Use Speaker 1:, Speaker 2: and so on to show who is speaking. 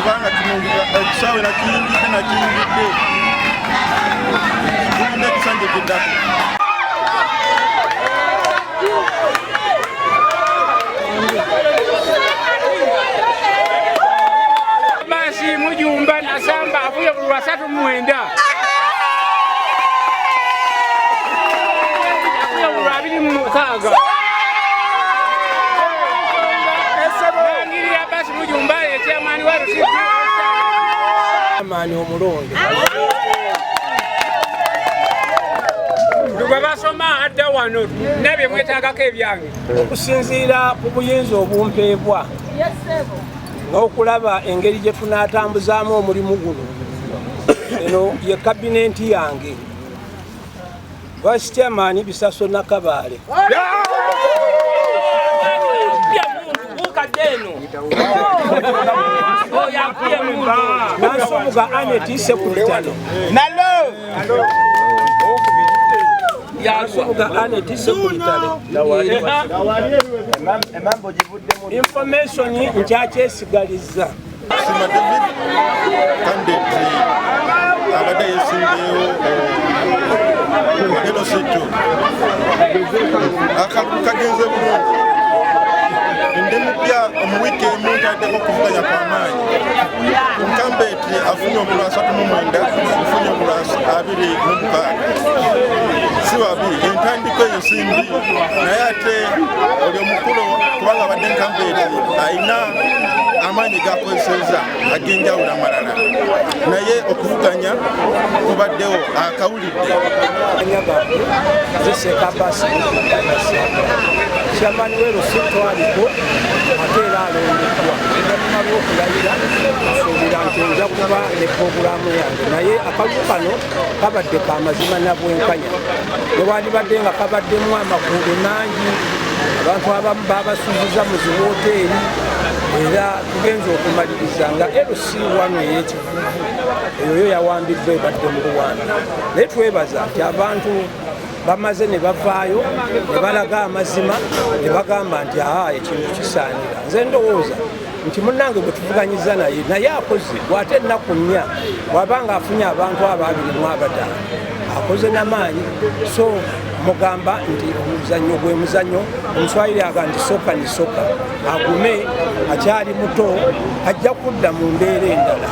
Speaker 1: kubanga tunungira ekisaawe nakiyingidde tulinde ekisanja kiddako.
Speaker 2: Basi Mujumba Nasamba avuye ku 39 avuye ku 26 nangirira basi Mujumba chairman wa Lusiti amani omulonde basoma adda wano nabye mwetagako ebyange okusinziira ku buyinza obumpeebwa n'okulaba engeri gye tunaatambuzaamu omulimu guno. Eno ye kabinenti yange Vice Chairman Bisaso Nakabaale, Nansomuga Aneti Sekuritano information nkyakyesigaliriza
Speaker 1: Sima David candidate abadde yesimbeewo eno situ kagenze bulungi ndi mupya omuwiiki emu ntaddeko okuvuganya kw'amaanyi. Nkambeti afunye omulwa 39 afunye omulwa 26 si babiri entandiko eyo simbi naye ate oli omukulu kubanga abadde nkambeti ayina amaanyi gakozeseza ag'enjawulo amalala naye okuvuganya kubaddewo akawulidde Chairman we Lusiti aliko ate era alondeddwa oluvannyuma lw'okulayira nsuubira nti nja kuba ne purogulaamu yange naye akalulu kano kabadde ka mazima na bwenkanya newandibadde nga kabaddemu amakuudo mangi abantu abamu babasuuziza mu ziwooteeri era tugenza okumaliriza nga LC1 ey'ekivuvu eyo yawambiddwa ebadde mu Rwanda naye twebaza nti abantu bamaze ne bavaayo ne balaga amazima ne bagamba nti ekintu kisaanira. Nze ndowooza nti munnange bwe tuvuganyiza naye akoze bw'ate ennaku 4 bw'abanga afunye abantu 25 akoze n'amaanyi. So mugamba nti omuzannyo gwe muzannyo, omuswayiri aga nti soka ni soka, agume akyali muto ajja kudda mu mbeera endala.